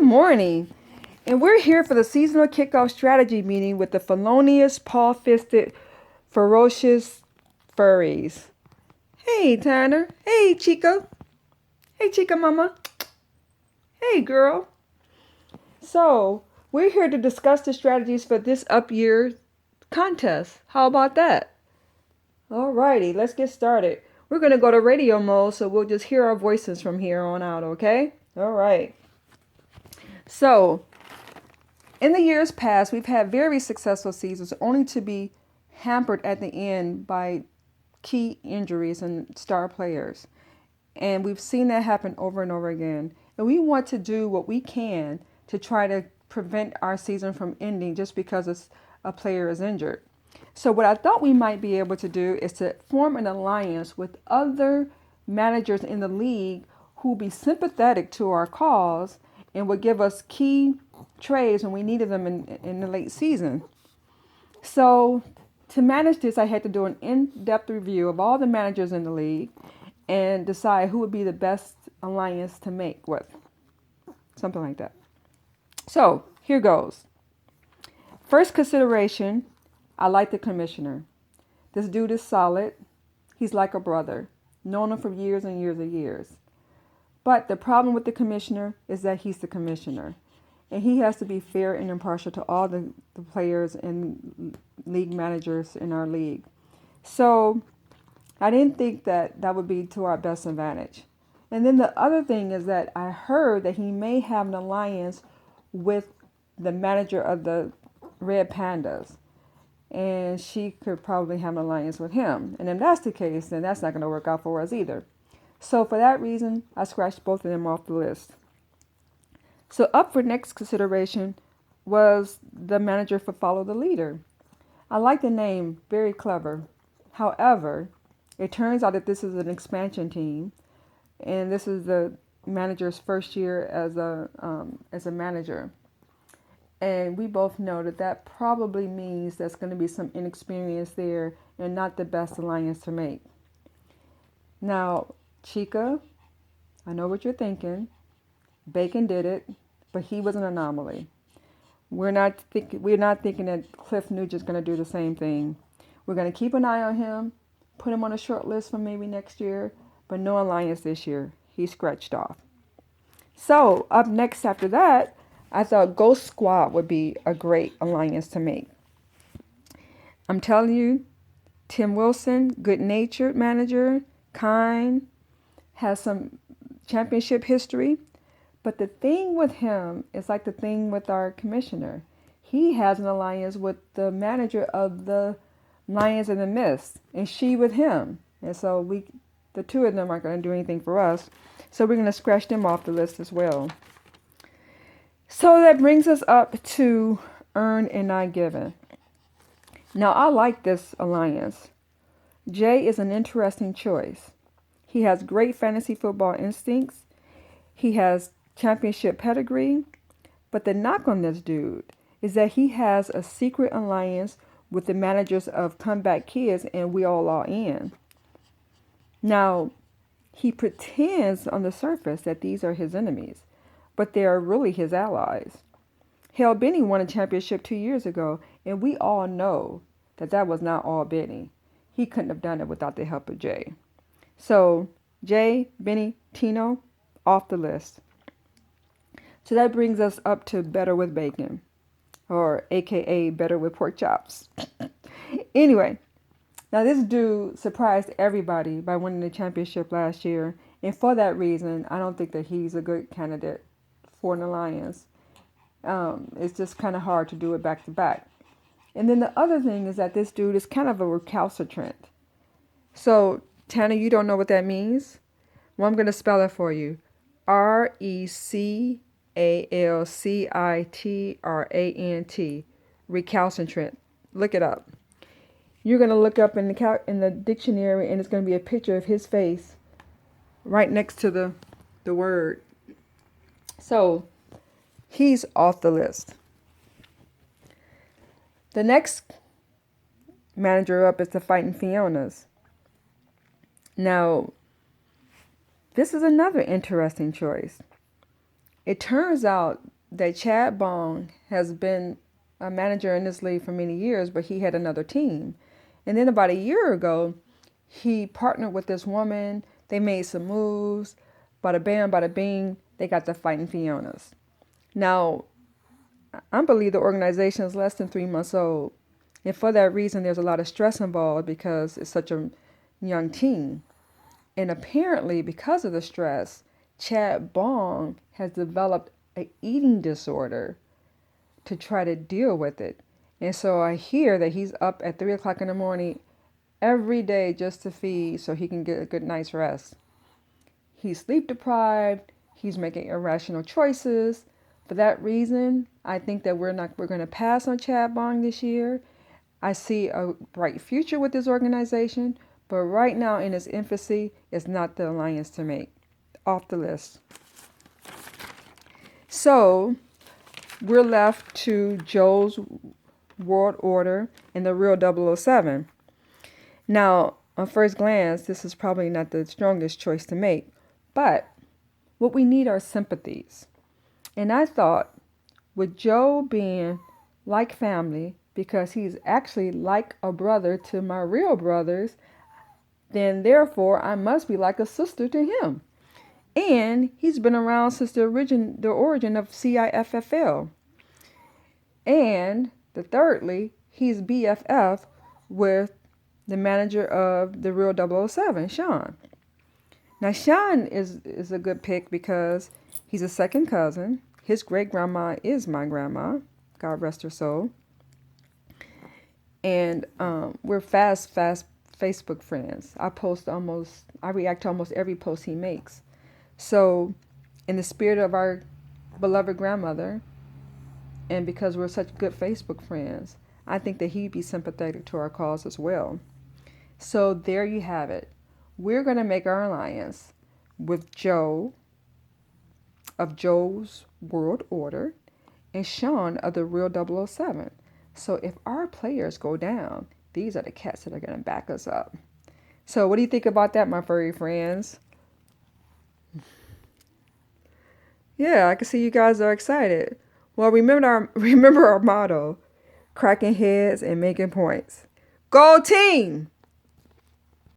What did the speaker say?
morning, and we're here for the seasonal kickoff strategy meeting with the felonious, paw-fisted, ferocious furries. Hey, Tanner. Hey, Chica. Hey, Chica Mama. Hey, girl. So, we're here to discuss the strategies for this up year contest. How about that? Alrighty, let's get started. We're going to go to radio mode so we'll just hear our voices from here on out, okay? Alright. So, in the years past, we've had very successful seasons only to be hampered at the end by key injuries and star players. And we've seen that happen over and over again. And we want to do what we can to try to prevent our season from ending just because a player is injured. So what I thought we might be able to do is to form an alliance with other managers in the league who will be sympathetic to our cause and would give us key trades when we needed them in the late season. So to manage this, I had to do an in-depth review of all the managers in the league and decide who would be the best alliance to make with. Something like that. So here goes. First consideration, I like the commissioner. This dude is solid. He's like a brother. Known him for years and years and years. But the problem with the commissioner is that he's the commissioner. And he has to be fair and impartial to all the players and league managers in our league. So I didn't think that would be to our best advantage. And then the other thing is that I heard that he may have an alliance with the manager of the Red Pandas. And she could probably have an alliance with him. And if that's the case, then that's not going to work out for us either. So for that reason, I scratched both of them off the list. So up for next consideration was the manager for Follow the Leader. I like the name, very clever. However, it turns out that this is an expansion team, and this is the manager's first year as a manager. And we both know that probably means there's going to be some inexperience there and not the best alliance to make. Now, Chica, I know what you're thinking. Bacon did it, but he was an anomaly. We're not thinking that Cliff Nugent's going to do the same thing. We're going to keep an eye on him, put him on a short list for maybe next year, but no alliance this year. He's scratched off. So up next after that, I thought Ghost Squad would be a great alliance to make. I'm telling you, Tim Wilson, good-natured manager, kind, has some championship history. But the thing with him is like the thing with our commissioner. He has an alliance with the manager of the Lions in the Mist, and she with him. And so the two of them aren't going to do anything for us. So we're going to scratch them off the list as well. So that brings us up to Earn and Not Given. Now, I like this alliance. Jay is an interesting choice. He has great fantasy football instincts. He has championship pedigree. But the knock on this dude is that he has a secret alliance with the managers of Comeback Kids and We All Are In. Now, he pretends on the surface that these are his enemies, but they are really his allies. Hell, Benny won a championship 2 years ago, and we all know that was not all Benny. He couldn't have done it without the help of Jay. So, Jay, Benny, Tino, off the list. So that brings us up to Better with Bacon, or AKA Better with Pork Chops. Anyway, now this dude surprised everybody by winning the championship last year. And for that reason, I don't think that he's a good candidate for an alliance. It's just kind of hard to do it back to back. And then the other thing is that this dude is kind of a recalcitrant. So, Tanner, you don't know what that means? Well, I'm going to spell it for you. RECALCITRANT. Recalcitrant. Look it up. You're going to look up in the dictionary, and it's going to be a picture of his face right next to the word. So, he's off the list. The next manager up is the Fighting Fionas. Now, this is another interesting choice. It turns out that Chad Bong has been a manager in this league for many years, but he had another team. And then about a year ago, he partnered with this woman. They made some moves. Bada bam, bada bing, they got the Fighting Fionas. Now, I believe the organization is less than 3 months old. And for that reason, there's a lot of stress involved because it's such a young team. And apparently, because of the stress, Chad Bong has developed an eating disorder to try to deal with it. And so I hear that he's up at 3 o'clock in the morning every day just to feed so he can get a good night's rest. He's sleep deprived, he's making irrational choices. For that reason, I think that we're going to pass on Chad Bong this year. I see a bright future with this organization, but right now in its infancy, it's not the alliance to make. Off the list. So we're left to Joe's World Order and the real 007. Now, on first glance, this is probably not the strongest choice to make, but what we need are sympathies. And I thought, with Joe being like family, because he's actually like a brother to my real brothers, then therefore I must be like a sister to him. And he's been around since the origin of CIFFL. And thirdly, he's BFF with the manager of the real 007, Sean. Now, Sean is a good pick because he's a second cousin. His great grandma is my grandma, God rest her soul. And we're fast Facebook friends. I react to almost every post he makes. So, in the spirit of our beloved grandmother, and because we're such good Facebook friends, I think that he'd be sympathetic to our cause as well. So there you have it. We're going to make our alliance with Joe of Joe's World Order and Sean of the real 007. So if our players go down, these are the cats that are going to back us up. So what do you think about that, my furry friends? Yeah, I can see you guys are excited. Well, remember our motto, cracking heads and making points. Go team!